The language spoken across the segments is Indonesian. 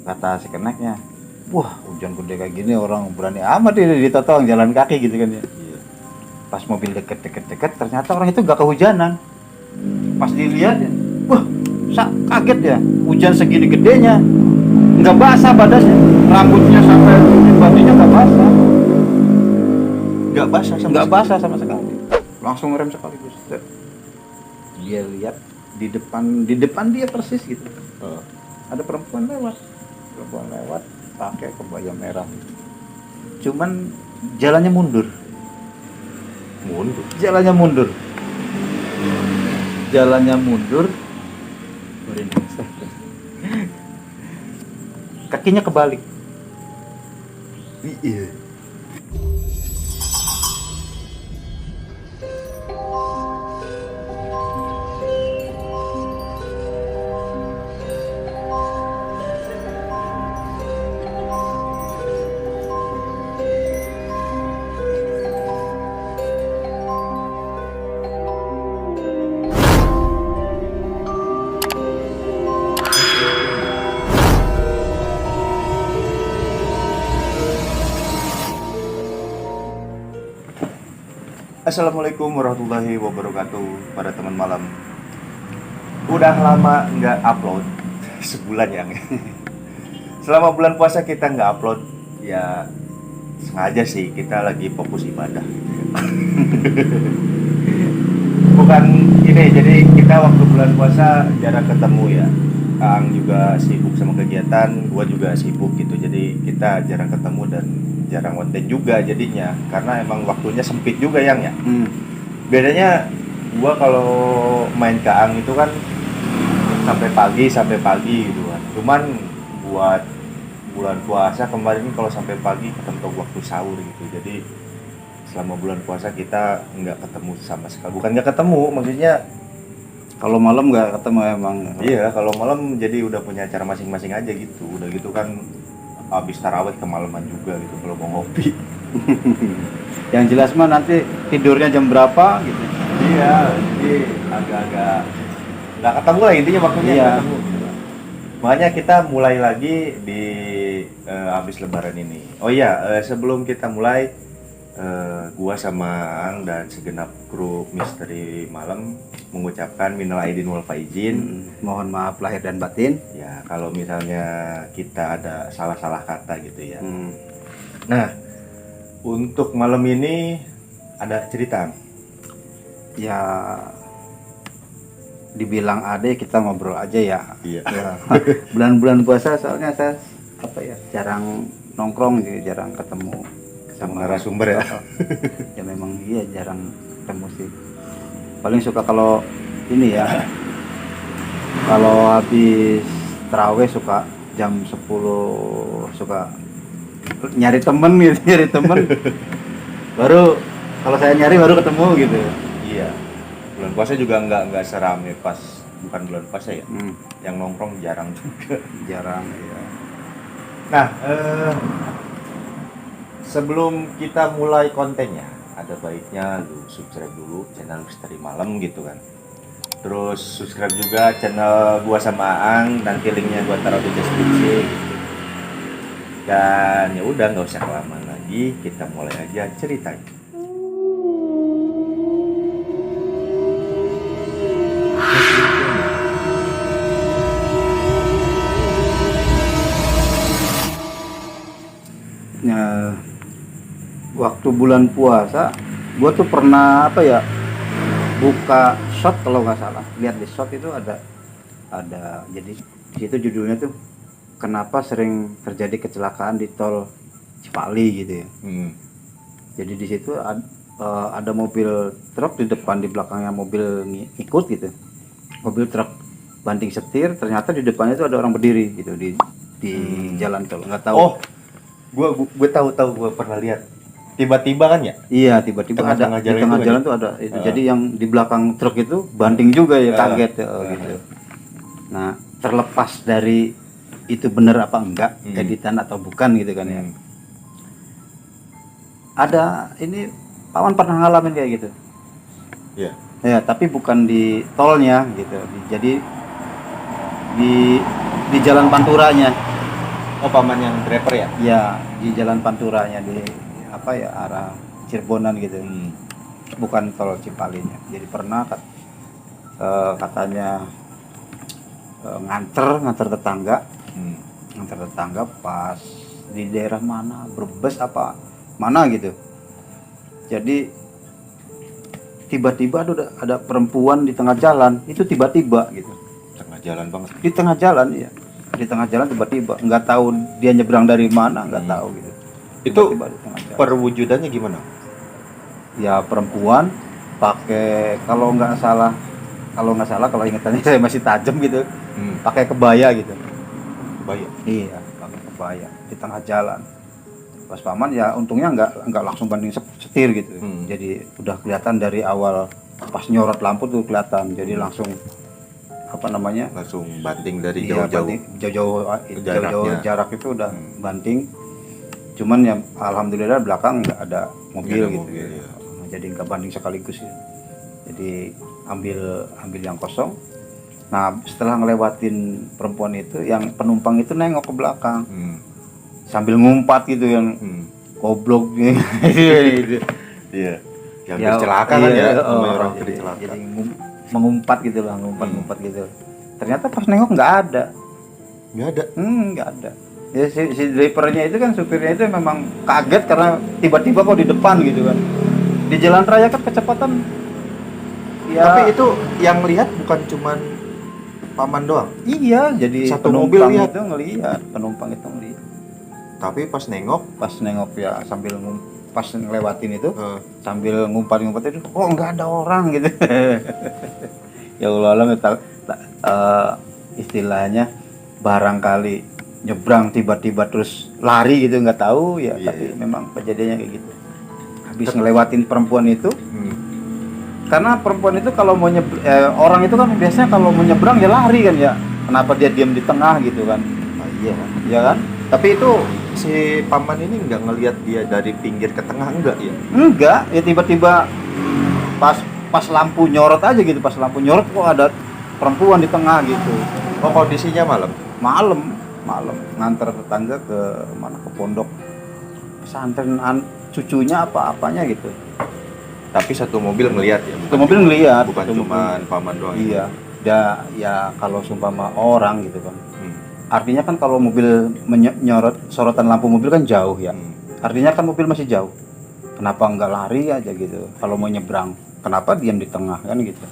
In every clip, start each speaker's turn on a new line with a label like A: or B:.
A: Kata si keneknya, wah hujan gede kayak gini orang berani amat ini ditotong jalan kaki gitu kan ya.
B: Iya.
A: Pas mobil deket ternyata orang itu gak kehujanan. Pas dilihat ya, wah kaget ya, hujan segini gedenya nggak basah badannya, rambutnya sampai bajunya nggak basah. Nggak basah sama sekali. Langsung ngerem sekaligus. Dia lihat di depan dia persis gitu. Ada perempuan lewat pakai kebaya merah. Cuman jalannya mundur. Jalannya mundur. Kakinya kebalik.
B: Iya. Assalamualaikum warahmatullahi wabarakatuh pada teman malam. Udah lama nggak upload, sebulan ya. Selama bulan puasa kita nggak upload, ya sengaja sih kita lagi fokus ibadah. Bukan ini, jadi kita waktu bulan puasa jarang ketemu ya. Kang juga sibuk sama kegiatan, gua juga sibuk gitu. Jadi kita jarang ketemu dan jarang konten juga jadinya, karena emang waktunya sempit juga yang ya. Bedanya gua kalau main ke Ang itu kan sampai pagi gitu kan. Cuman buat bulan puasa kemarin kalau sampai pagi ketentu waktu sahur gitu. Jadi selama bulan puasa kita nggak ketemu sama sekali. Bukan nggak ketemu, maksudnya
A: Kalau malam nggak ketemu emang.
B: iya, kalau malam jadi udah punya acara masing-masing aja gitu. Udah gitu kan habis tarawih kemalaman juga gitu kalau mau ngopi.
A: Yang jelas mah nanti tidurnya jam berapa gitu.
B: Iya, jadi agak-agak nggak ketemu lah intinya waktunya
A: Iya.
B: nggak ketemu. Gitu. Makanya kita mulai lagi di habis Lebaran ini. Oh iya, sebelum kita mulai, gua sama Ang dan segenap kru Misteri Malam mengucapkan minal aidin wal faizin.
A: Mohon maaf lahir dan batin.
B: Ya, kalau misalnya kita ada salah-salah kata gitu ya. Nah, untuk malam ini ada cerita.
A: Ya dibilang ade kita ngobrol aja ya.
B: Iya.
A: Ya. Bulan-bulan puasa soalnya saya jarang nongkrong gitu, jarang ketemu
B: Sama narasumber ya.
A: Ya memang iya jarang ketemu sih. Paling suka kalau ini ya. Kalau habis tarawih suka jam 10 suka nyari temen gitu, baru kalau saya nyari baru ketemu gitu.
B: Iya. Bulan puasa juga nggak serame pas bukan bulan puasa ya. Yang nongkrong jarang juga.
A: Jarang ya.
B: Nah, sebelum kita mulai kontennya, ada baiknya lu subscribe dulu channel Misteri Malam gitu kan. Terus subscribe juga channel gua sama Ang, nanti linknya gua taruh di deskripsi gitu. Dan ya udah nggak usah kelamaan lagi, kita mulai aja ceritanya.
A: Ya, waktu bulan puasa gue tuh pernah buka shot kalau nggak salah, lihat di shot itu ada jadi di situ judulnya tuh kenapa sering terjadi kecelakaan di tol Cipali gitu ya. Jadi di situ ada mobil truk di depan, di belakangnya mobil ikut gitu, mobil truk banting setir, ternyata di depannya itu ada orang berdiri gitu di jalan tol, nggak tahu.
B: Oh, gue tahu gue pernah lihat. Tiba-tiba kan ya?
A: Iya, tiba-tiba ada di tengah jalan tuh ada itu. Jadi yang di belakang truk itu banting juga ya, kaget ya, gitu. Nah, terlepas dari itu benar apa enggak, editan atau bukan gitu kan ya. Ada ini Pawan pernah ngalamin kayak gitu.
B: Iya.
A: Ya, tapi bukan di tolnya gitu. Jadi di jalan Panturanya.
B: Oh, paman yang driver ya?
A: Ya, di Jalan Panturanya di apa ya, arah Cirebonan gitu. Bukan tol Cipalinya. Jadi pernah katanya nganter tetangga. Nganter tetangga pas di daerah mana, Brebes apa mana gitu. Jadi tiba-tiba ada perempuan di tengah jalan, itu tiba-tiba gitu.
B: Tengah jalan banget.
A: Di tengah jalan ya. Di tengah jalan tiba-tiba, nggak tahu dia nyebrang dari mana, nggak tahu gitu.
B: Itu
A: Tiba-tiba di tengah jalan.
B: perwujudannya gimana?
A: Ya perempuan pakai, kalau nggak salah kalau ingatannya saya masih tajam gitu, pakai kebaya gitu.
B: Kebaya?
A: Iya, pakai kebaya di tengah jalan. Pas paman ya untungnya nggak langsung banding setir gitu. Jadi udah kelihatan dari awal pas nyorot lampu tuh kelihatan. Jadi langsung apa namanya?
B: Langsung banting dari
A: Iya,
B: jauh-jauh.
A: jauh-jauh jarak itu udah banting. Cuman ya alhamdulillah belakang nggak ada mobil gitu.
B: Ya.
A: Jadi nggak banding sekaligus ya. Jadi ambil yang kosong. Nah setelah ngelewatin perempuan itu, yang penumpang itu nengok ke belakang sambil ngumpat gitu, yang goblok gitu.
B: Iya. Yang
A: Ya,
B: celaka kan
A: iya,
B: ya, orang
A: jadi
B: celaka.
A: mengumpat gitu lah, ngumpat gitu. Ternyata pas nengok nggak ada.
B: Nggak ada.
A: Nggak ada. Ya si drivernya itu kan, supirnya itu memang kaget karena tiba-tiba kok di depan gitu kan. Di jalan raya kan kecepatan. Ya,
B: Tapi itu yang lihat bukan cuman paman doang.
A: iya, jadi
B: Satu
A: penumpang
B: mobil lihat.
A: itu ngelihat, penumpang itu ngelihat.
B: Tapi pas nengok,
A: Pas nengok ya sambil pas ngelewatin itu
B: eh,
A: sambil ngumpat itu, oh nggak ada orang gitu. Ya Allah, istilahnya barangkali nyebrang tiba-tiba terus lari gitu, nggak tahu ya.
B: Iya,
A: Tapi
B: iya.
A: memang kejadiannya kayak gitu. Habis ngelewatin perempuan itu, karena perempuan itu kalau mau orang itu kan biasanya kalau mau nyebrang ya lari kan ya. Kenapa dia diam di tengah gitu kan?
B: iya.
A: Ya kan?
B: Tapi itu si paman ini nggak ngelihat dia dari pinggir ke tengah, enggak ya?
A: Enggak, ya tiba-tiba pas lampu nyorot aja gitu, pas lampu nyorot kok ada perempuan di tengah gitu.
B: Oh, kondisinya malam.
A: Malam nganter tetangga ke mana, ke pondok pesantren cucunya apa-apanya gitu.
B: Tapi satu mobil ngelihat ya.
A: Itu mobil ngelihat,
B: Bukan
A: itu
B: cuma paman doang.
A: iya. Ya kalau sumpama orang gitu kan.
B: Hmm.
A: Artinya kan kalau mobil menyorot, sorotan lampu mobil kan jauh ya. Artinya kan mobil masih jauh. Kenapa nggak lari aja gitu? Kalau mau nyebrang, kenapa diam di tengah kan gitu?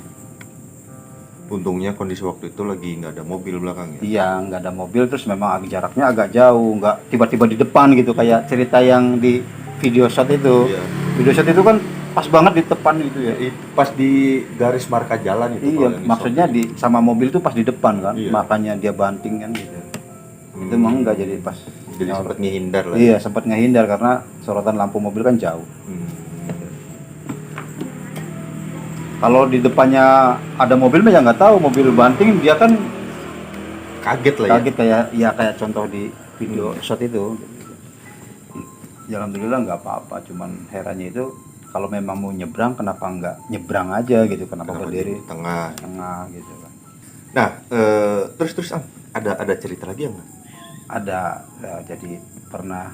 B: Untungnya kondisi waktu itu lagi nggak ada mobil belakang ya.
A: Iya, nggak ada mobil, terus memang jaraknya agak jauh, nggak tiba-tiba di depan gitu kayak cerita yang di video shot itu.
B: Iya.
A: Video shot itu kan pas banget di depan gitu ya.
B: Pas di garis marka jalan itu.
A: Iya,
B: kalau yang
A: maksudnya
B: stop.
A: di sama mobil tuh pas di depan kan,
B: Iya.
A: makanya dia banting kan gitu. Itu mah enggak, jadi pas.
B: Jadi sempat ngehindar lah.
A: Iya, sempat ngehindar karena sorotan lampu mobil kan jauh. Kalau di depannya ada mobil mah ya nggak tahu, mobil banting dia kan
B: Kaget lah ya.
A: kaget kayak contoh di video shot itu. Ya alhamdulillah nggak apa-apa, cuman herannya itu kalau memang mau nyebrang kenapa nggak nyebrang aja gitu, kenapa berdiri
B: di tengah
A: gitu kan.
B: Nah, terus ada cerita lagi nggak?
A: Ada ya, jadi pernah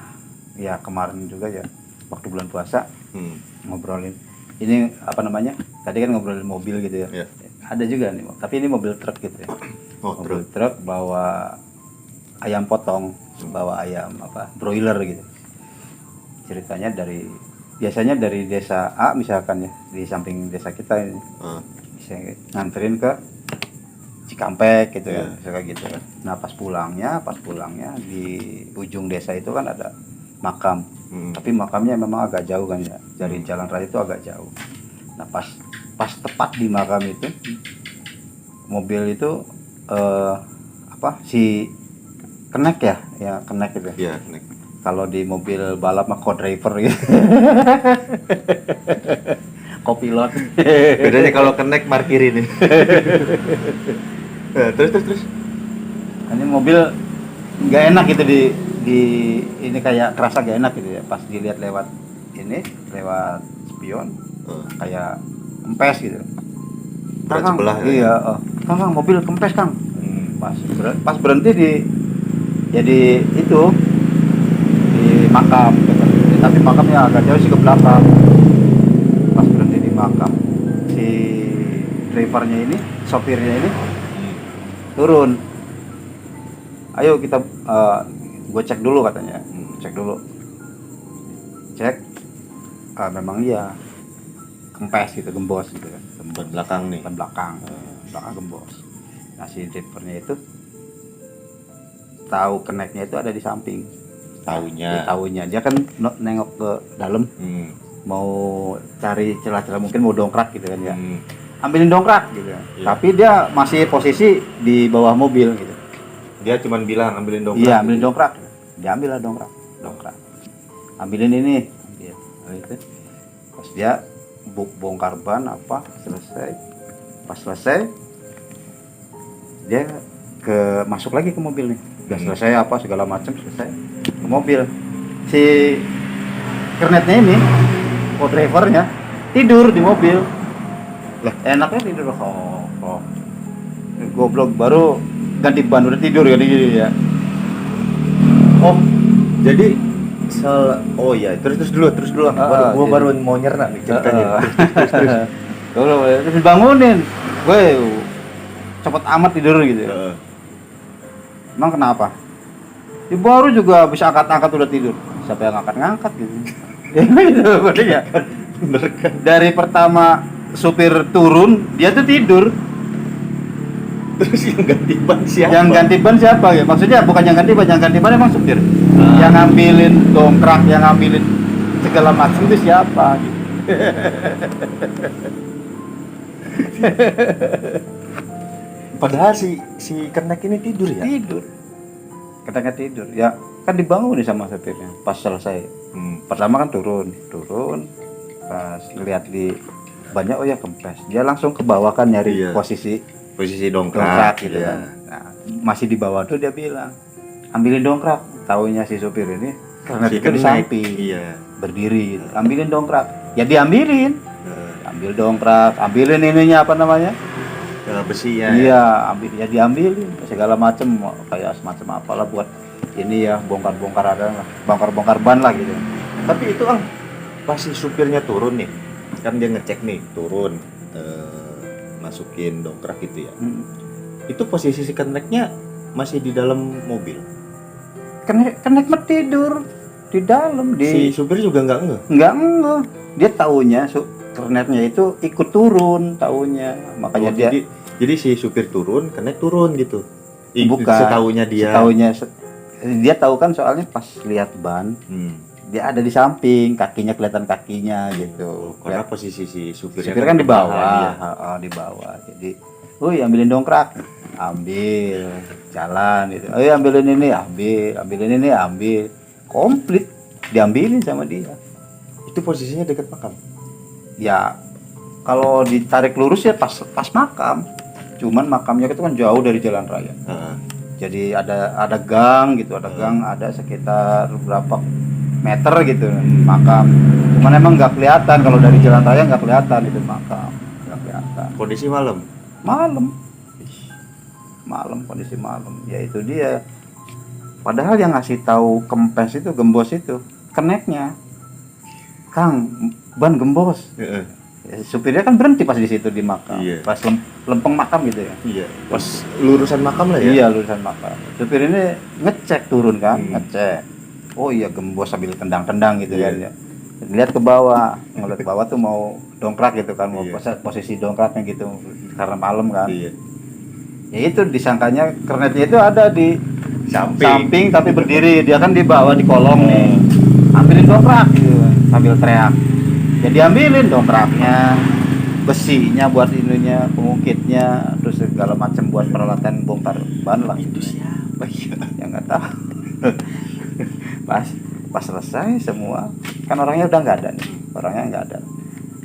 A: ya kemarin juga ya waktu bulan puasa ngobrolin ini apa namanya, tadi kan ngobrolin mobil gitu ya.
B: Yeah.
A: Ada juga nih, tapi ini mobil truk gitu ya. Mobil truk bawa ayam potong, bawa ayam broiler gitu. Ceritanya biasanya dari desa A misalkan ya, di samping desa kita ini, bisa nganterin ke Cikampek gitu ya, kayak gitu kan. Nah pas pulangnya di ujung desa itu kan ada makam, tapi makamnya memang agak jauh kan ya, dari jalan raya itu agak jauh. Nah pas tepat di makam itu, mobil itu si kenek ya kenek gitu.
B: Iya, kenek.
A: Kalau di mobil balap mah co-driver gitu. Kopilot.
B: Bedanya kalau kenek parkirin nih. Terus.
A: Ini mobil nggak enak gitu di ini, kayak kerasa gak enak gitu ya pas dilihat lewat spion, kayak kempes gitu.
B: Berat sebelah ya?
A: Iya, Kang, mobil kempes Kang. Pas berhenti Jadi itu di makam gitu. Tapi makamnya agak jauh sih ke belakang. Pas berhenti di makam, si drivernya ini, sopirnya ini turun. Ayo kita gue cek dulu katanya. Cek dulu. Cek memang iya kempes gitu, gembos gitu kan.
B: Ban belakang nih.
A: Ban belakang gembos. Nah si drivernya itu tahu keneknya itu ada di samping. Taunya dia kan nengok ke dalam, mau cari celah-celah, mungkin mau dongkrak gitu kan ya. Ambilin dongkrak gitu. Yeah. Tapi dia masih posisi di bawah mobil gitu.
B: Dia cuman bilang ambilin dongkrak.
A: Iya, ambilin dongkrak. Dia ambil lah dongkrak. Ambilin ini. Gitu. Pas dia bongkar ban apa selesai. Pas selesai dia masuk lagi ke mobil nih. Udah selesai apa segala macam selesai ke mobil. Si kernetnya ini, co-drivernya tidur di mobil. Lah enaknya tidur goblok, baru ganti ban udah tidur kan gitu ya.
B: Oh, jadi terus dulu. Gua baru mau nyerna nih ceritanya.
A: Terus dibangunin. Gue cepet amat tidur gitu ya. Emang kenapa? Ya baru juga bisa angkat-angkat udah tidur. Siapa yang ngangkat gitu. Ya gitu ya.
B: Bener kan?
A: Dari pertama supir turun, dia tuh tidur.
B: Terus yang ganti ban siapa?
A: Yang ganti ban siapa ya? Maksudnya bukan yang ganti ban emang supir. Yang ngambilin dongkrak, yang ngambilin segala macam itu siapa gitu.
B: Padahal si kernek ini tidur ya?
A: Tidur. Kadang tidur. Ya kan dibangun nih sama supirnya pas selesai. Pertama kan turun. Pas lihat di banyak oh ya kempes. Dia langsung ke bawah kan nyari posisi dongkrak gitu kan. Nah, masih di bawah tuh dia bilang, "Ambilin dongkrak." Taunya si supir ini karena itu di samping. Berdiri. Ambilin dongkrak. Ya diambilin. Ambil dongkrak, ambilin ininya apa namanya?
B: Besinya.
A: Iya, diambilin segala macam kayak semacam apalah buat ini ya, bongkar ban lah gitu.
B: Tapi itu pas si supirnya turun nih, kan dia ngecek nih turun, masukin dongkrak gitu ya. Itu posisi si keneknya masih di dalam mobil.
A: Kenek mah tidur di dalam.
B: Si supir juga nggak
A: ngeh. Dia taunya kernetnya itu ikut turun taunya, makanya
B: jadi si supir turun, kenek turun gitu.
A: Bukan.
B: Setaunya dia
A: tahu kan soalnya pas lihat ban, dia ada di samping, kelihatan kakinya gitu.
B: Karena posisi si supir
A: kan di bawah, di bawah. Jadi, ambilin dongkrak, ambil, jalan gitu. Ambilin ini, ambil, komplit, diambilin sama dia.
B: Itu posisinya dekat makam.
A: Ya, kalau ditarik lurus ya pas makam. Cuman makamnya itu kan jauh dari jalan raya. Jadi ada gang gitu, gang ada sekitar berapa meter gitu makam. Cuman emang nggak kelihatan kalau dari jalan raya, nggak kelihatan itu makam, nggak kelihatan.
B: Kondisi malam.
A: Kondisi malam. Ya itu dia. Padahal yang ngasih tahu kempes itu, gembos itu, keneknya. Kang, ban gembos. Supirnya kan berhenti pas di situ di makam. Pas lempeng makam gitu ya.
B: Pas lurusan makam lah ya.
A: Iya, lurusan makam. Supir ini ngecek turun kan, ngecek. Oh iya, gembos sambil tendang-tendang gitu kan ya. Lihat ke bawah, ngeliat ke bawah tuh mau dongkrak gitu kan, mau posisi dongkraknya gitu karena malam kan. Ya itu disangkanya kernetnya itu ada di samping tapi berdiri, dia kan di bawah di kolong nih. Ambilin dongkrak gitu sambil teriak. Ya diambilin dongkraknya, besinya buat ininya, pengungkitnya, terus segala macam buat peralatan bongkar ban lah.
B: Itu siapa ya?
A: Ya nggak tahu. pas selesai semua, kan orangnya udah nggak ada nih,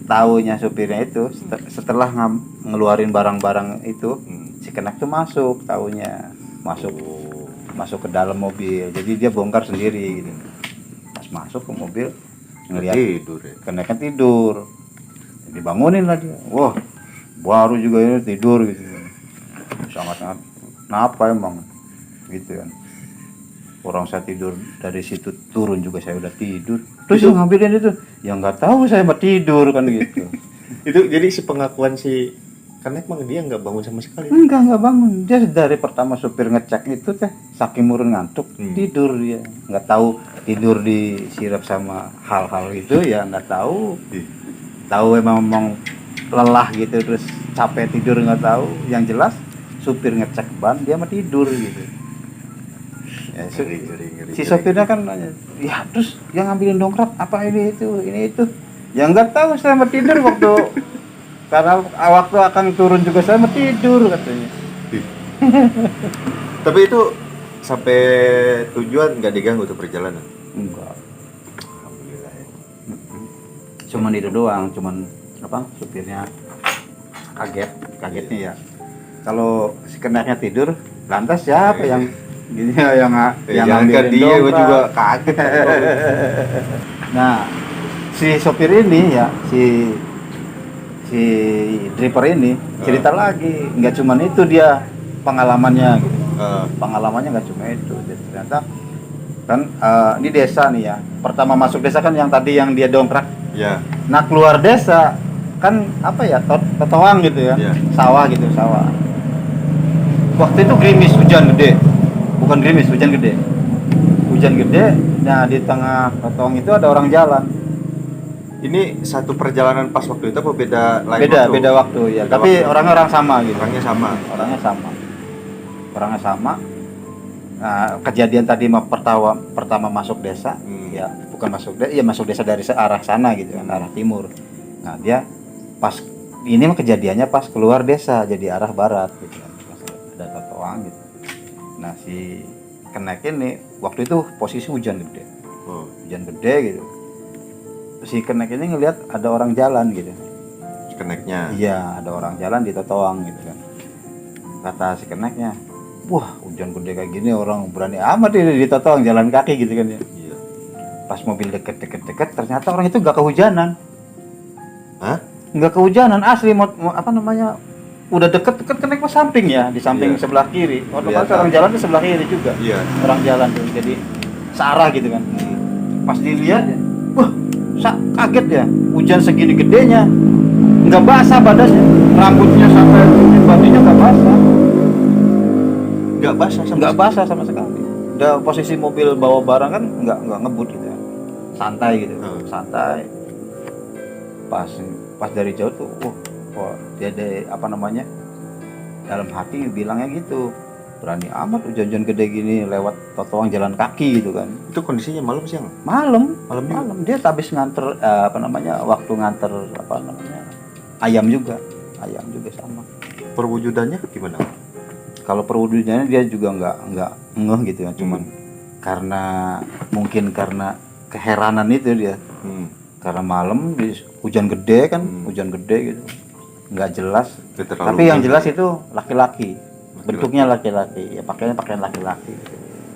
A: Taunya supirnya itu setelah ngeluarin barang-barang itu, si kenek tuh masuk ke dalam mobil. Jadi dia bongkar sendiri gitu. Pas masuk ke mobil, ngeliat keneknya tidur, dibangunin lah dia. Wah, baru juga ini tidur gitu, sangat kenapa emang gitu kan. Orang saya tidur dari situ turun juga saya udah tidur. Terus yang ngambilin itu, ya nggak tahu saya mau tidur kan gitu.
B: Itu jadi si pengakuan si karena emang dia nggak bangun sama sekali.
A: Enggak bangun. Dia dari pertama supir ngecek itu teh, saking murun ngantuk, tidur dia. Nggak tahu tidur disirap sama hal-hal itu ya nggak tahu. Tahu emang lelah gitu terus capek tidur nggak tahu. Yang jelas supir ngecek ban dia mah tidur gitu. Ya, si sopirnya kan nanya, ya terus yang ngambilin dongkrak apa ini itu. Ya nggak tahu saya mau tidur karena waktu akan turun juga saya mau tidur katanya.
B: Tapi itu sampai tujuan nggak diganggu tuh perjalanan?
A: Enggak.
B: Alhamdulillah ya.
A: Cuman itu doang, supirnya kagetnya ya. Kalau si kenaknya tidur, lantas siapa yang gini yang ngambilin
B: dia
A: dongkrak.
B: juga kaget.
A: Nah, si sopir ini ya, si driver ini cerita lagi, nggak cuman itu dia pengalamannya gitu. Pengalamannya nggak cuma itu. Jadi ternyata kan ini desa nih ya. Pertama masuk desa kan yang tadi yang dia dongkrak.
B: Ya.
A: Nah, keluar desa kan apa ya? Totoang gitu ya. Sawah. Waktu itu gerimis hujan gede. Bukan gerimis, hujan gede. Nah di tengah totoang itu ada orang jalan.
B: Ini satu perjalanan pas waktu itu apa beda lain waktu?
A: Beda waktu ya. Tapi orang sama gitu. Orangnya sama. Nah, kejadian tadi pertama masuk desa, ya bukan masuk desa dari arah sana gitu kan, arah timur. Nah dia pas ini mah kejadiannya pas keluar desa jadi arah barat gitu kan, ada totoang gitu. Nah si kenek ini waktu itu posisi hujan gede gitu. Si kenek ini ngelihat ada orang jalan gitu.
B: Si keneknya?
A: Iya, ada orang jalan di totoang gitu kan. Kata si keneknya, wah hujan gede kayak gini orang berani amat di totoang jalan kaki gitu kan ya.
B: Iya.
A: Pas mobil deket ternyata orang itu gak kehujanan.
B: Hah?
A: Nggak kehujanan asli udah deket kenek ke samping ya, di samping sebelah kiri. Orang jalan di sebelah kiri juga.
B: Iya.
A: Orang jalan tuh jadi searah gitu kan. Pas dilihat, wah kaget ya, hujan segini gedenya nggak basah badannya, rambutnya sampai bajunya nggak basah sama sekali. Udah posisi mobil bawa barang kan nggak ngebut gitu ya, santai gitu. Santai. Pas dari jauh tuh, dia dalam hati bilangnya gitu, berani amat hujan gede gini lewat totoang jalan kaki gitu kan.
B: Itu kondisinya malam siang?
A: Malam. Dia habis nganter waktu nganter ayam juga sama.
B: Perwujudannya gimana?
A: Kalau perwujudannya dia juga nggak ngeh gitu ya, cuman mungkin karena keheranan itu dia. Karena malam hujan gede gitu, nggak jelas. Tapi yang jelas itu laki-laki. Bentuknya laki-laki, ya pakaian laki-laki.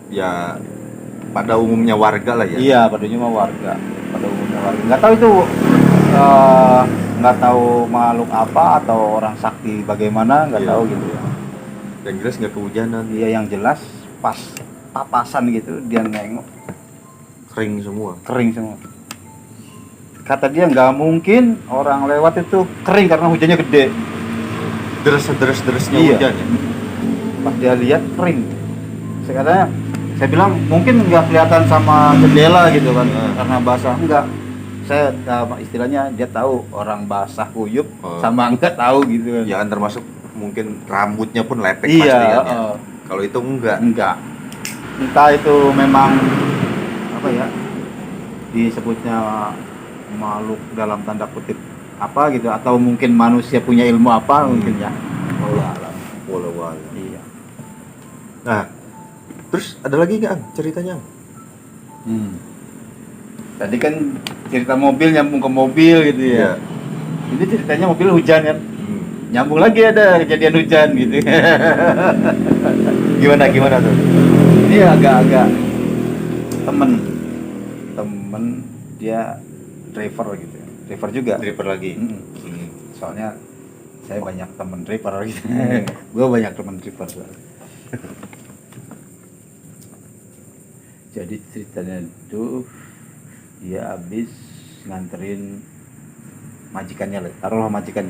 B: Ya pada umumnya warga lah ya.
A: Iya, pada umumnya warga. Nggak tahu itu nggak tahu makhluk apa atau orang sakti bagaimana, nggak tahu gitu ya.
B: Yang jelas nggak kehujanan.
A: Iya, yang jelas pas papasan gitu dia nengok
B: kering semua.
A: Kata dia nggak mungkin orang lewat itu kering karena hujannya gede.
B: Deres-deresnya hujan ya.
A: Pas dia lihat kering. Saya bilang mungkin nggak kelihatan sama jendela gitu kan, karena basah. Enggak. Saya istilahnya dia tahu orang basah kuyup sama enggak tahu gitu kan.
B: Ya kan termasuk mungkin rambutnya pun lepek
A: pasti
B: kan ya. Kalau itu enggak.
A: Entah itu memang disebutnya makhluk dalam tanda kutip apa gitu, atau mungkin manusia punya ilmu apa mungkin ya.
B: Walau.
A: Iya.
B: Nah, terus ada lagi nggak ceritanya?
A: Tadi kan cerita mobil nyambung ke mobil gitu ya. Ini ceritanya mobil hujan kan. Nyambung lagi ada kejadian hujan gitu.
B: Gimana tuh?
A: Ini agak-agak temen dia driver gitu ya. Driver lagi. Soalnya saya banyak temen driver gitu. Gue banyak temen driver soalnya. Jadi ceritanya itu dia habis nganterin majikannya lah, taruhlah majikan.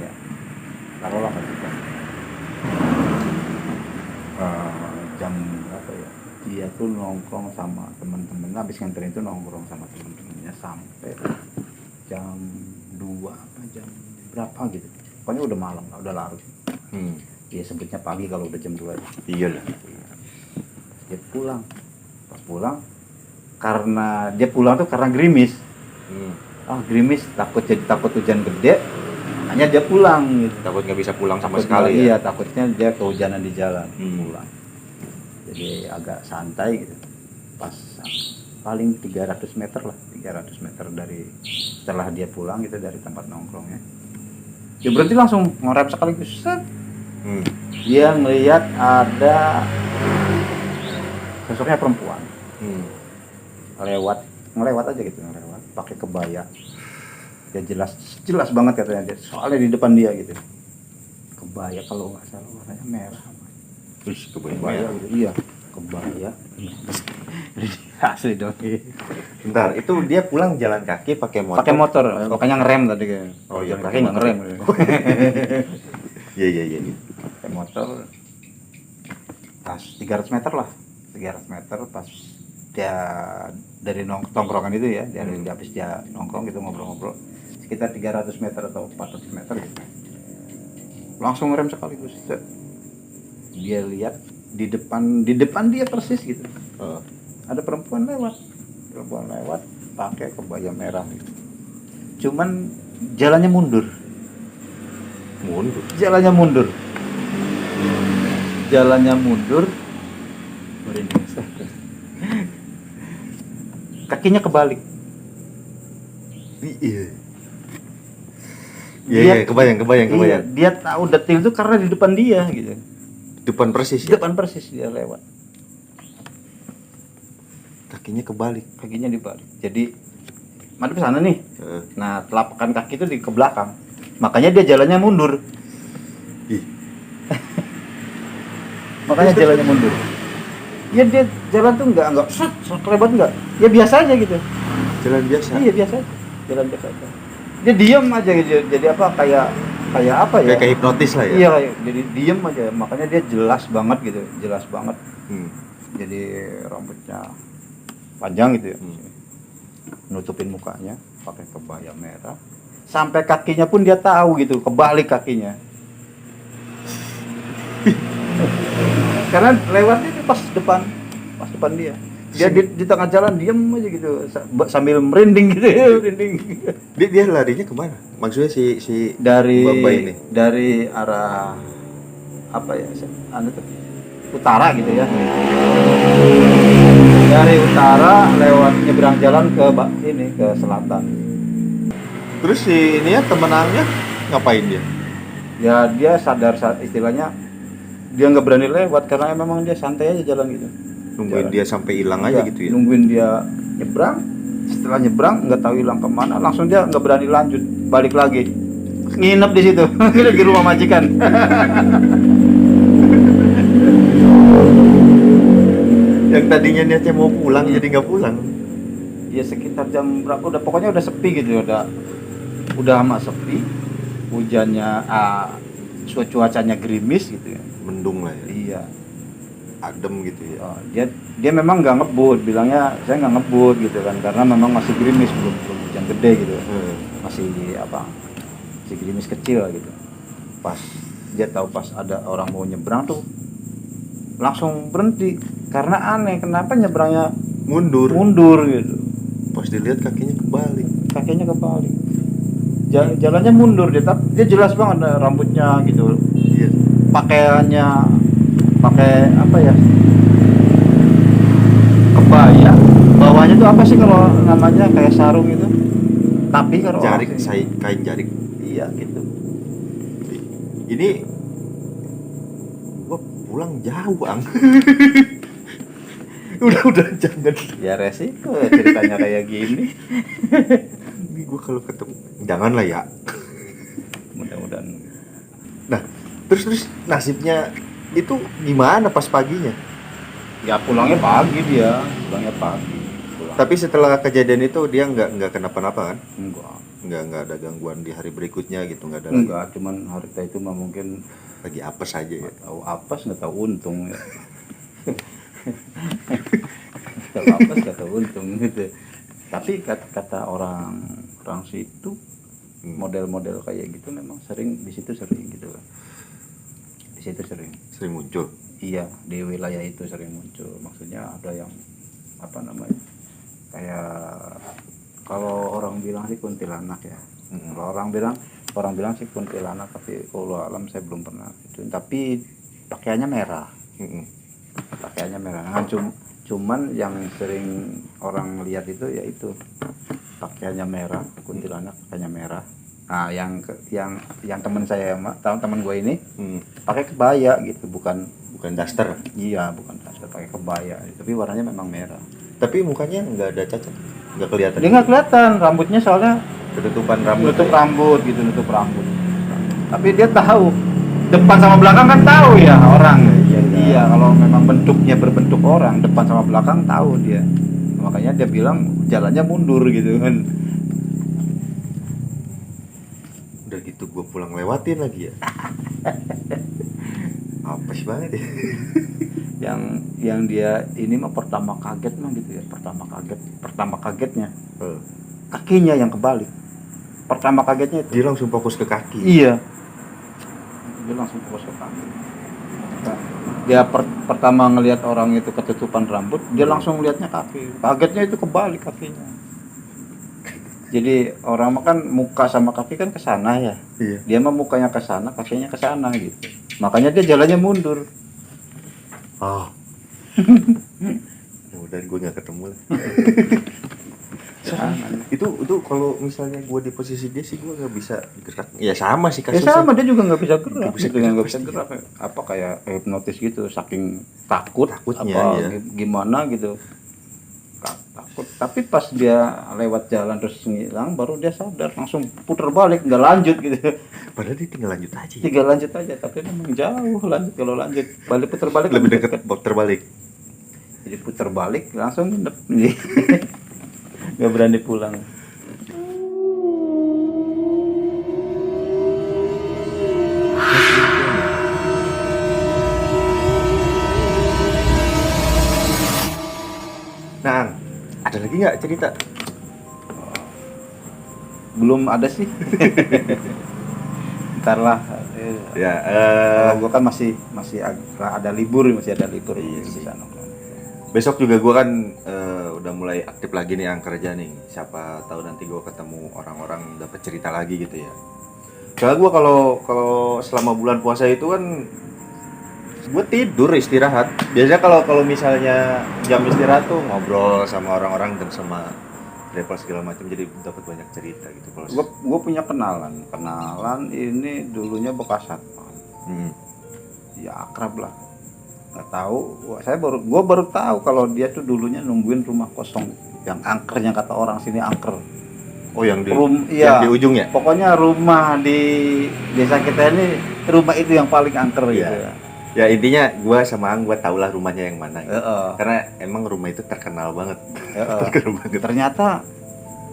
A: Jam berapa ya? Dia tuh nongkrong sama teman-teman, habis nganterin itu nongkrong sama teman-temannya sampai jam 2 apa jam berapa gitu. Pokoknya udah malam, udah larut. Dia sebutnya pagi kalau udah jam 2.
B: Iya lah.
A: Dia pulang. Pas pulang, karena dia pulang tuh karena gerimis. Gerimis, takut hujan gede, hanya dia pulang gitu.
B: Takut nggak bisa pulang sama
A: Takut
B: sekali
A: iya,
B: ya.
A: takutnya dia kehujanan di jalan pulang. Jadi agak santai gitu. Pas paling 300 meter dari setelah dia pulang gitu dari tempat nongkrongnya. Dia berhenti langsung ngerem sekaligus. Dia ngelihat ada sosoknya perempuan. Ngelewat aja gitu, pakai kebaya. Dia jelas banget katanya dia, soalnya di depan dia gitu. Kebaya kalau nggak salah warnanya merah.
B: Terus kebaya
A: gitu. Iya, kebaya. Asli dong.
B: Bentar, itu dia pulang jalan kaki pakai motor.
A: Pakai motor, makanya ngerem tadi kan.
B: Oh iya,
A: jalan kaki nggak ngerem.
B: Iya.
A: Pakai motor. Pas 300 meter pas dia dari tongkrongan itu ya, dari habis dia nongkrong gitu ngobrol-ngobrol sekitar 300 meter atau 400 meter gitu. Langsung ngerem sekaligus. Dia lihat di depan dia persis gitu. Ada perempuan lewat pakai kebaya merah gitu. Cuman jalannya mundur. Merinding. Kakinya kebalik.
B: Iya, kebayang.
A: Iya, dia tahu detil itu karena di depan dia gitu.
B: Depan persis
A: Dia lewat.
B: Kakinya kebalik.
A: Kakinya dibalik. Jadi madep sana nih. Nah, telapak kaki itu ke belakang. Makanya dia jalannya mundur. Makanya jalannya mundur. Ya dia jalan tuh enggak lebat enggak. Ya biasa aja gitu.
B: Jalan biasa.
A: Iya, biasa aja. Jalan biasa aja. Dia diam aja gitu. Jadi apa kayak apa ya?
B: Kayak hipnotis lah ya.
A: Iya, jadi diam aja. Makanya dia jelas banget gitu. Jadi rambutnya panjang gitu ya. Nutupin mukanya pakai kebaya merah. Sampai kakinya pun dia tahu gitu, kebalik kakinya. Karena lewatnya itu pas depan dia. Dia di tengah jalan diam aja gitu sambil merinding gitu ya, merinding.
B: Dia larinya kemana? Maksudnya si
A: dari
B: Bamba ini?
A: Dari arah apa ya? Utara gitu ya. Dari utara lewat nyebrang jalan ke selatan.
B: Terus si ini ya temenannya ngapain dia?
A: Ya dia sadar saat istilahnya dia nggak berani lewat karena memang dia santai aja jalan gitu.
B: Nungguin dia sampai hilang aja gitu ya?
A: Nungguin dia nyebrang, setelah nyebrang nggak tahu hilang kemana, langsung dia nggak berani lanjut, balik lagi, nginep di situ, di rumah majikan.
B: Yang tadinya niatnya mau pulang jadi nggak pulang.
A: Ya sekitar jam berapa? Pokoknya udah sepi gitu, udah amat sepi, hujannya, cuacanya gerimis gitu ya.
B: Mendung lah ya.
A: Iya.
B: Adem gitu ya.
A: Dia memang nggak ngebut, bilangnya saya nggak ngebut gitu kan, karena memang masih gerimis, belum hujan gede gitu, masih gerimis kecil gitu. Pas dia tahu pas ada orang mau nyebrang tuh langsung berhenti karena aneh kenapa nyebrangnya mundur gitu.
B: Pas dilihat kakinya kebalik.
A: Jalannya mundur dia jelas banget rambutnya gitu.
B: Iya.
A: Pakaiannya pakai apa ya, kebaya, bawahnya tuh apa sih kalau namanya, kayak sarung itu, tapi kalau
B: kain jarik.
A: Iya gitu.
B: Ini gua pulang jauh udah jangan
A: Ya resiko ceritanya kayak gini.
B: Ini gua kalau ketemu janganlah ya.
A: Mudah-mudahan.
B: Nah terus nasibnya itu gimana pas paginya?
A: Ya pulangnya pagi dia,
B: Tapi setelah kejadian itu dia nggak kenapa-napa kan?
A: Enggak.
B: Nggak ada gangguan di hari berikutnya gitu, nggak ada lagi.
A: Enggak, cuman hari itu mah mungkin
B: Lagi apes aja ya.
A: nggak tahu apes, nggak tahu untung ya. Nggak tahu apes, nggak tahu untung gitu. Tapi kata orang situ model-model kayak gitu memang sering di situ, sering gitu kan. Di situ sering.
B: Sering muncul.
A: Iya, di wilayah itu sering muncul. Maksudnya ada yang apa namanya? Kayak kalau orang bilang sih kuntilanak ya. Kalau orang bilang sih kuntilanak, tapi kalau alam saya belum pernah itu. Tapi pakaiannya merah. Pakaiannya merah. Nah, cuman yang sering orang lihat itu yaitu pakaiannya merah, kuntilanak pakaiannya merah. Nah, yang teman saya, teman gue ini pakai kebaya gitu, bukan
B: daster.
A: Iya, bukan daster, pakai kebaya. Tapi warnanya memang merah.
B: Tapi mukanya nggak ada cacat, nggak kelihatan.
A: Dia nggak kelihatan, rambutnya soalnya
B: Ketutupan rambut.
A: nutup rambut gitu, nutup rambut. Tapi dia tahu depan sama belakang kan tahu ya orang. Iya, kalau memang bentuknya berbentuk orang, depan sama belakang tahu dia. Makanya dia bilang jalannya mundur gitu kan.
B: Udah gitu gue pulang lewatin lagi ya. Apes banget ya.
A: Yang dia ini mah pertama kaget mah gitu ya, pertama kagetnya kakinya yang kebalik. Pertama kagetnya itu.
B: Dia langsung fokus ke kaki.
A: Iya. Dia langsung fokus ke kaki. Dia pertama ngelihat orang itu ketutupan rambut, dia langsung lihatnya kaki. Kagetnya itu kebalik kakinya. Jadi orang mah kan muka sama kaki kan ke sana ya.
B: Iya.
A: Dia mah mukanya ke sana, kakinya ke sana gitu. Makanya dia jalannya mundur.
B: Oh. Mudah gue nggak ketemu lah. Itu kalau misalnya gue di posisi dia sih gue nggak bisa gerak. Ya sama sih
A: Ya
B: kasusnya.
A: sama, dia juga nggak bisa gerak.
B: Nggak bisa
A: gerak. Apa kayak hipnotis gitu, saking takutnya apa
B: ya.
A: gimana gitu. Takut. Tapi pas dia lewat jalan terus ngilang, baru dia sadar, langsung putar balik, nggak lanjut gitu.
B: Padahal dia tinggal lanjut aja.
A: Tinggal lanjut aja, tapi memang jauh lanjut. Kalau lanjut balik putar balik
B: Lebih dekat putar balik.
A: Jadi putar balik langsung ngendep. Nggak berani pulang.
B: Nah, ada lagi nggak cerita?
A: Belum ada sih. Ntar lah.
B: Ya,
A: Kalau gua kan masih ada libur di sana.
B: besok juga gue kan udah mulai aktif lagi nih kerja nih. Siapa tahu nanti gue ketemu orang-orang dapat cerita lagi gitu ya. Soalnya gue kalau selama bulan puasa itu kan gue tidur istirahat. Biasanya kalau misalnya jam istirahat tuh ngobrol sama orang-orang dan sama travel segala macam, jadi dapat banyak cerita gitu. Kalau
A: Gue punya kenalan ini dulunya bekas satpam. Ya akrab lah. Nggak tahu, gue baru tahu kalau dia tuh dulunya nungguin rumah kosong yang angkernya, kata orang sini angker.
B: Oh, yang di
A: yang
B: di ujung ya?
A: Pokoknya rumah di desa kita ini, rumah itu yang paling angker gitu ya.
B: Ya intinya gue sama gue tau lah rumahnya yang mana gitu. Karena emang rumah itu terkenal banget. Terkenal banget.
A: Ternyata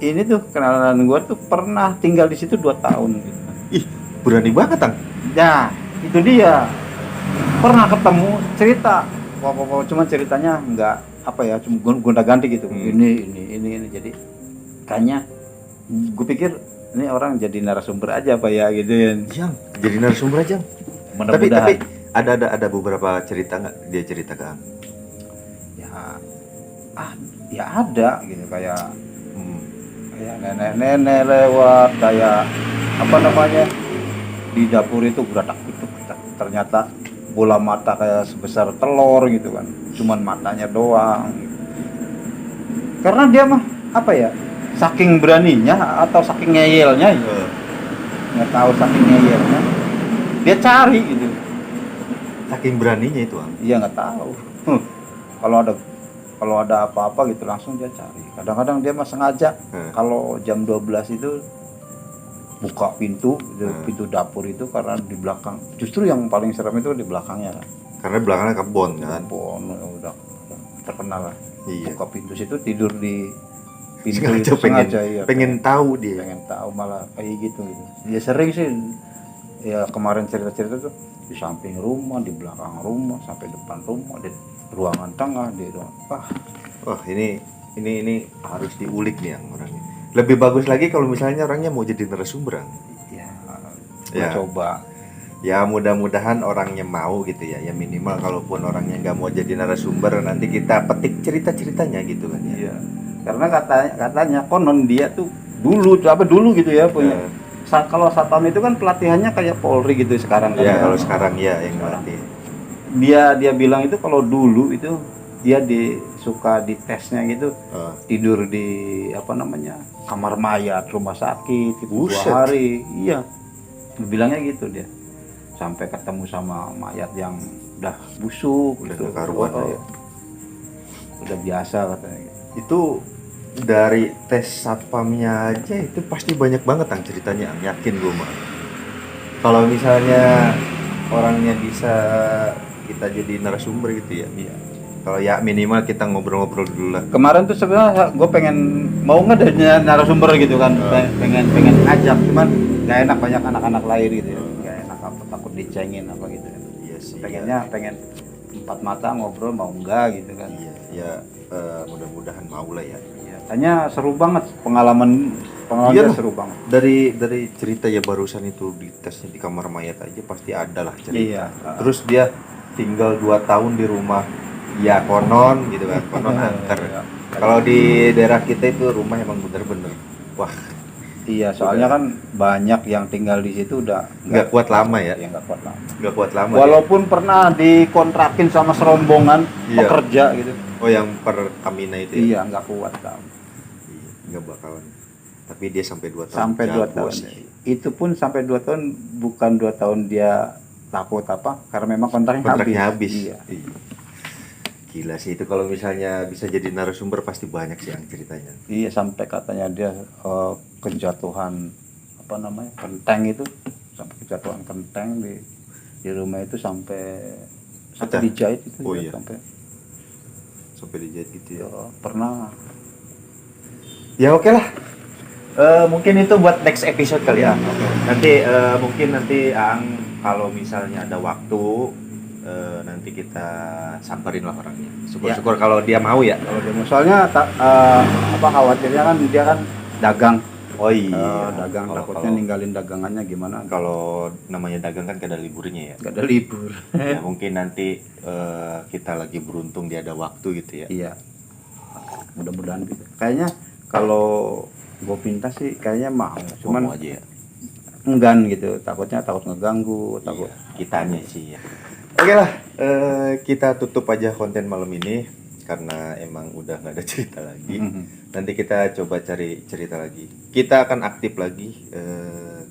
A: ini tuh kenalan gue tuh pernah tinggal di situ 2 tahun gitu.
B: Ih, berani banget Tang.
A: Ya itu dia, pernah ketemu cerita. Cuma ceritanya nggak apa ya, cuma gonta-ganti gitu. Ini jadi kayaknya gue pikir ini orang jadi narasumber aja apa ya gitu ya.
B: Jadi narasumber aja. Tapi ada beberapa cerita nggak dia cerita ke Ang?
A: Ya ada gitu, kayak nenek-nenek lewat, kayak apa namanya, di dapur itu geratak gitu, ternyata bola mata kayak sebesar telur gitu kan, cuman matanya doang gitu. Karena dia mah apa ya, saking beraninya atau saking ngeyelnya gitu. Nggak tahu, saking ngeyelnya dia cari gitu.
B: Saking beraninya itu Ang?
A: Iya, nggak tahu. Kalau ada apa-apa gitu langsung dia cari. Kadang-kadang dia mah sengaja kalau jam 12 itu buka pintu dapur itu, karena di belakang. Justru yang paling serem itu di belakangnya kan.
B: Karena belakangnya kebon kan.
A: Kebon udah terkenal lah.
B: Iya.
A: Buka pintu situ, tidur di pintu
B: Sengaja
A: itu,
B: pengen
A: iya,
B: pengen tahu dia.
A: pengen tahu malah kayak gitu. Dia sering sih, ya kemarin cerita-cerita tuh di samping rumah, di belakang rumah, sampai depan rumah, di ruangan tengah, di ruang.
B: Wah, ini harus diulik nih yang orangnya. Lebih bagus lagi kalau misalnya orangnya mau jadi narasumber.
A: Ya,
B: Ya.
A: coba.
B: Ya mudah-mudahan orangnya mau gitu ya. Ya minimal kalaupun orangnya nggak mau jadi narasumber, nanti kita petik cerita-ceritanya gitu kan ya.
A: Iya. Karena katanya konon dia tuh dulu gitu ya punya. Kalau satpam itu kan pelatihannya kayak Polri gitu sekarang kan.
B: Ya kalau sekarang ya yang ngelatih.
A: Dia bilang itu kalau dulu itu dia suka di tesnya gitu, tidur di apa namanya, kamar mayat rumah sakit itu 2 hari. Iya. Bilangnya gitu dia. Sampai ketemu sama mayat yang udah busuk,
B: udah
A: gitu.
B: karuan ya.
A: Udah biasa katanya gitu.
B: Itu dari tes satpamnya aja itu pasti banyak banget ang ceritanya, yakin gue mah. Kalau misalnya orangnya bisa kita jadi narasumber gitu ya.
A: Iya.
B: Kalau ya minimal kita ngobrol-ngobrol dulu lah.
A: Kemarin tuh sebenarnya gue pengen mau ngedanya narasumber gitu kan, pengen ajak, cuman nggak enak banyak anak-anak lahir gitu ya, nggak enak, apa takut dicengin apa gitu kan.
B: Iya sih.
A: Pengen empat mata ngobrol mau enggak gitu kan.
B: Iya, ya mudah-mudahan mau lah ya.
A: Iya, tanya seru banget pengalaman
B: Iya,
A: seru banget.
B: Dari cerita ya barusan itu di tesnya di kamar mayat aja pasti ada lah cerita.
A: Iya.
B: Terus dia tinggal 2 tahun di rumah, ya konon gitu kan, konon angker.
A: Iya.
B: Kalau di daerah kita itu rumah emang bener-bener, wah
A: Iya, soalnya kan banyak yang tinggal di situ udah
B: nggak kuat lama ya,
A: nggak kuat lama.
B: nggak kuat lama.
A: Walaupun pernah dikontrakin sama serombongan
B: Iya.
A: pekerja gitu.
B: Oh yang Pertamina itu ya?
A: Iya, nggak kuat lama.
B: Iya, nggak bakalan. Tapi dia sampai 2 tahun.
A: Sampai 2 tahun. Itu pun sampai 2 tahun, bukan 2 tahun dia takut apa, karena memang kontraknya
B: habis.
A: Iya.
B: Gila sih itu, kalau misalnya bisa jadi narasumber pasti banyak sih yang ceritanya.
A: Iya, sampai katanya dia kejatuhan apa namanya, kenteng itu, sampai kejatuhan kenteng di rumah itu sampai dijahit itu.
B: Oh,
A: ya,
B: iya. Sampai dijahit gitu ya.
A: Pernah.
B: Ya oke lah. Mungkin itu buat next episode kali ya. Nanti mungkin nanti Ang kalau misalnya ada waktu nanti kita samperin lah orangnya. Syukur-syukur kalau dia mau ya.
A: Kalau dia mau, soalnya apa khawatirnya kan dia kan dagang.
B: Oh iya.
A: Dagang, takutnya ninggalin dagangannya gimana?
B: Kalau namanya dagang kan gak ada liburnya ya.
A: Gak ada libur.
B: Ya mungkin nanti kita lagi beruntung dia ada waktu gitu ya.
A: Iya. Mudah-mudahan gitu. Kayaknya kalau gue pinta sih kayaknya mau, cuman
B: mau aja ya.
A: enggan gitu, takut ngeganggu, takut.
B: Iya, kitanya sih ya. Oke lah, kita tutup aja konten malam ini karena emang udah nggak ada cerita lagi. Nanti kita coba cari cerita lagi. Kita akan aktif lagi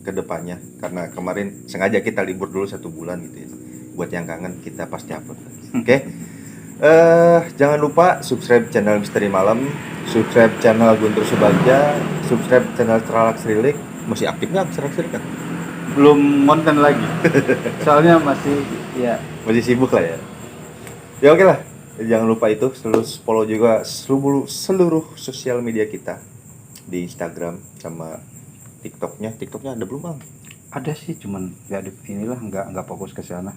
B: ke depannya karena kemarin sengaja kita libur dulu 1 bulan gitu ya. Buat yang kangen kita pasti upload lagi. Oke. Jangan lupa subscribe channel Misteri Malam, subscribe channel Guntur Subagja, subscribe channel Tralax Rilik. Masih aktif nggak Tralax Rilik kan?
A: Belum konten lagi. Soalnya masih
B: sibuk lah ya. Ya oke lah. Jangan lupa itu follow juga seluruh sosial media kita di Instagram sama TikToknya. TikToknya ada belum Bang?
A: Ada sih, cuman nggak fokus ke sana.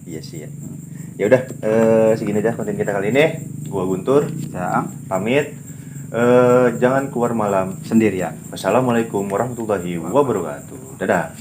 B: Iya sih ya. Ya udah, segini aja konten kita kali ini. Gua Guntur,
A: Ya,
B: pamit. Jangan keluar malam
A: sendirian.
B: Wassalamualaikum warahmatullahi wabarakatuh. Dadah.